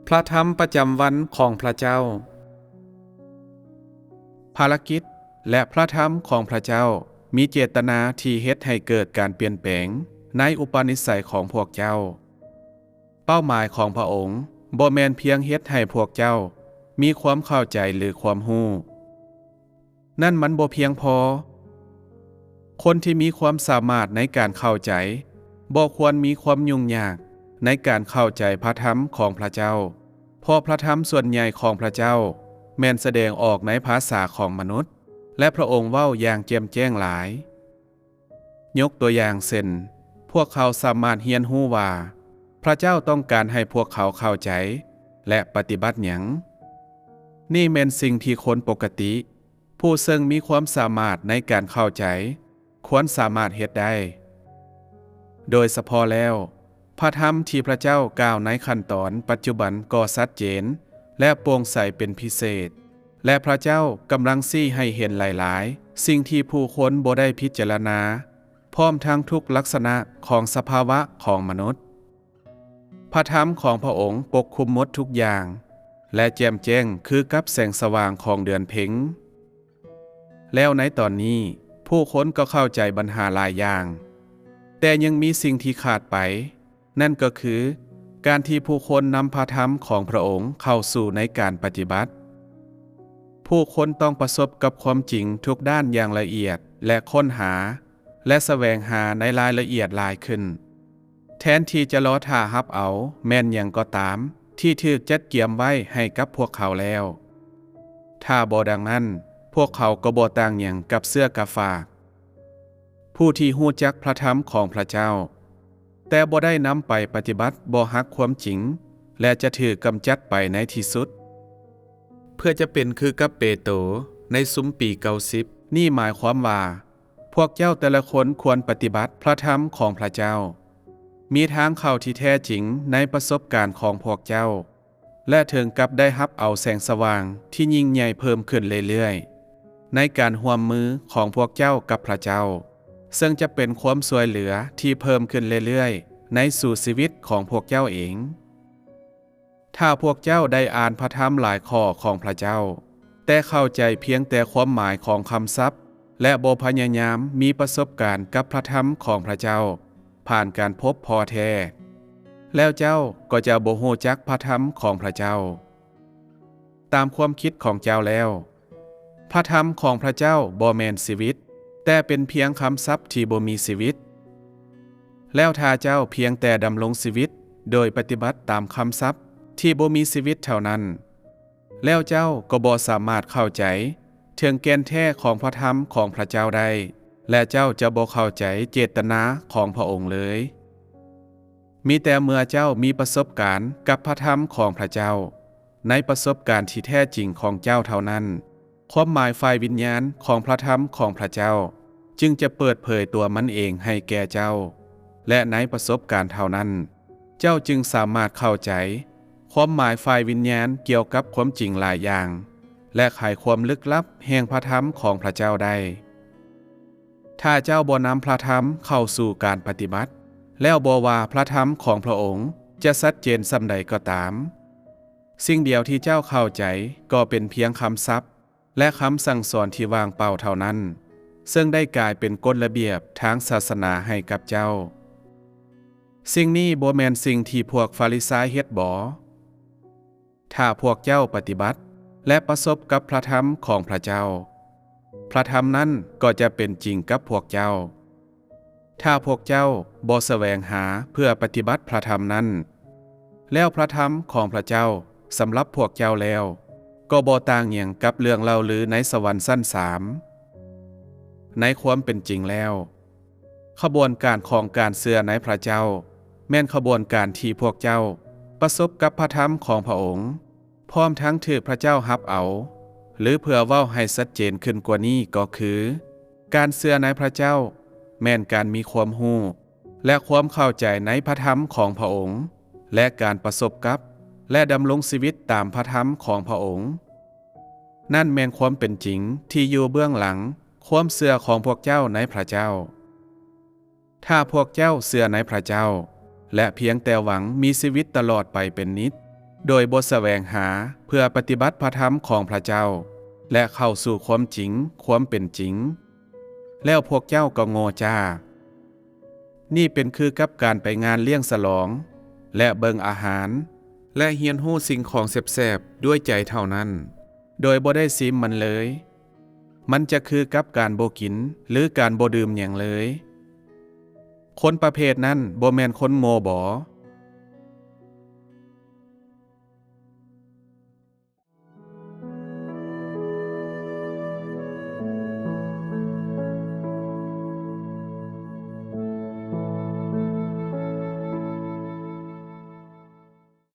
พระธรรมประจำวันของพระเจ้า ภารกิจและพระธรรมของพระเจ้ามีเจตนาที่เฮ็ดให้เกิดการเปลี่ยนแปลงในอุปนิสัยของพวกเจ้า เป้าหมายของพระองค์บ่แม่นเพียงเฮ็ดให้พวกเจ้ามีความเข้าใจหรือความรู้นั่นมันบ่เพียงพอคนที่มีความสามารถในการเข้าใจบ่ควรมีความยุ่งยากในการเข้าใจพระธรรมของพระเจ้าเพราะพระธรรมส่วนใหญ่ของพระเจ้าแม่นแสดงออกในภาษาของมนุษย์และพระองค์เว้าอย่างแจ่มแจ้งหลายยกตัวอย่างเช่นพวกเขาสามารถเรียนรู้ว่าพระเจ้าต้องการให้พวกเขาเข้าใจและปฏิบัติหยังนี่แม่นสิ่งที่คนปกติผู้ซึ่งมีความสามารถในการเข้าใจควรสามารถเฮ็ดได้โดยเฉพาะแล้วพระธรรมที่พระเจ้ากล่าวในขั้นตอนปัจจุบันก็ชัดเจนและโปร่งใสเป็นพิเศษและพระเจ้ากำลังชี้ให้เห็นหลายๆสิ่งที่ผู้คนบ่ได้พิจารณาพร้อมทั้งทุกลักษณะของสภาวะของมนุษย์พระธรรมของพระองค์ปกคลุมหมดทุกอย่างและแจ่มแจ้งคือกับแสงสว่างของเดือนเพ็ญแล้วในตอนนี้ผู้คนก็เข้าใจปัญหาหลายอย่างแต่ยังมีสิ่งที่ขาดไปนั่นก็คือการที่ผู้คนนำพระธรรมของพระองค์เข้าสู่ในการปฏิบัติผู้คนต้องประสบกับความจริงทุกด้านอย่างละเอียดและค้นหาและแสวงหาในรายละเอียดหลายขึ้นแทนที่จะรอท่ารับเอาแม่นหยังก็ตามที่ถูกจัดเตรียมไว้ให้กับพวกเขาแล้วถ้าบ่ดังนั้นพวกเขาก็บ่ต่างหยังกับเสื้อกะฝากผู้ที่ฮู้จักพระธรรมของพระเจ้าแต่บ่ได้นำไปปฏิบัติบ่ฮักความจริงและจะถูกกำจัดไปในที่สุดเพื่อจะเป็นคือกับเปโตรในซุ้มปี90นี่หมายความว่าพวกเจ้าแต่ละคนควรปฏิบัติพระธรรมของพระเจ้ามีทางเข้าที่แท้จริงในประสบการณ์ของพวกเจ้าและถึงกับได้รับเอาแสงสว่างที่ยิ่งใหญ่เพิ่มขึ้นเรื่อยๆในการร่วมมือของพวกเจ้ากับพระเจ้าซึ่งจะเป็นความช่วยเหลือที่เพิ่มขึ้นเรื่อยๆในสู่ชีวิตของพวกเจ้าเองถ้าพวกเจ้าได้อ่านพระธรรมหลายข้อของพระเจ้าแต่เข้าใจเพียงแต่ความหมายของคำศัพท์และบ่พยายามมีประสบการณ์กับพระธรรมของพระเจ้าผ่านการพบพอแท้แล้วเจ้าก็จะบ่ฮู้จักพระธรรมของพระเจ้าตามความคิดของเจ้าแล้วพระธรรมของพระเจ้าบ่แม่นชีวิตแต่เป็นเพียงคำศัพท์ที่บ่มีชีวิตแล้วถ้าเจ้าเพียงแต่ดำรงชีวิตโดยปฏิบัติตามคำศัพท์ที่บ่มีชีวิตเท่านั้นแล้วเจ้าก็บ่สามารถเข้าใจถึงแก่นแท้ของพระธรรมของพระเจ้าได้และเจ้าจะบ่เข้าใจเจตนาของพระองค์เลยมีแต่เมื่อเจ้ามีประสบการณ์กับพระธรรมของพระเจ้าในประสบการณ์ที่แท้จริงของเจ้าเท่านั้นความหมายฝ่ายวิญญาณของพระธรรมของพระเจ้าจึงจะเปิดเผยตัวมันเองให้แก่เจ้าและในประสบการณ์เท่านั้นเจ้าจึงสามารถเข้าใจความหมายฝ่ายวิญญาณเกี่ยวกับความจริงหลายอย่างและไขความลึกลับแห่งพระธรรมของพระเจ้าได้ถ้าเจ้าบ่นำพระธรรมเข้าสู่การปฏิบัติแล้วบ่ว่าพระธรรมของพระองค์จะชัดเจนส่ำใดก็ตามสิ่งเดียวที่เจ้าเข้าใจก็เป็นเพียงคำศัพท์และคำสั่งสอนที่ว่างเปล่าเท่านั้นซึ่งได้กลายเป็นกฎระเบียบทางศาสนาให้กับเจ้าสิ่งนี้บ่แม่นสิ่งที่พวกฟาริสายเฮ็ดบ่ถ้าพวกเจ้าปฏิบัติและประสบกับพระธรรมของพระเจ้าพระธรรมนั้นก็จะเป็นจริงกับพวกเจ้าถ้าพวกเจ้าบ่แสวงหาเพื่อปฏิบัติพระธรรมนั้นแล้วพระธรรมของพระเจ้าสำหรับพวกเจ้าแล้วก็บ่ต่างหยังกับเรื่องเล่าลือในสวรรค์ชั้น3ในความเป็นจริงแล้วขบวนการของการเชื่อในพระเจ้าแม่นขบวนการที่พวกเจ้าประสบกับพระธรรมของพระองค์พร้อมทั้งถือพระเจ้ารับเอาหรือเพื่อเว้าให้ชัดเจนขึ้นกว่านี้ก็คือการเชื่อในพระเจ้าแม่นการมีความรู้และความเข้าใจในพระธรรมของพระองค์และการประสบกับและดำรงชีวิตตามพระธรรมของพระองค์นั่นแม่นความเป็นจริงที่อยู่เบื้องหลังความเชื่อของพวกเจ้าในพระเจ้าถ้าพวกเจ้าเชื่อในพระเจ้าและเพียงแต่หวังมีชีวิตตลอดไปเป็นนิจ โดยบ่แสวงหาเพื่อปฏิบัติพระธรรมของพระเจ้าและเข้าสู่ความจริงความเป็นจริงแล้วพวกเจ้าก็โง่จ้านี่เป็นคือกับการไปงานเลี้ยงฉลองและเบิงอาหารและเฮียนฮู้สิ่งของแซ่บๆด้วยใจเท่านั้นโดยบ่ได้ซิมมันเลยมันจะคือกับการบ่กินหรือการบ่ดื่มหยังเลยคนประเภทนั้นบ่แม่นคนโง่บ่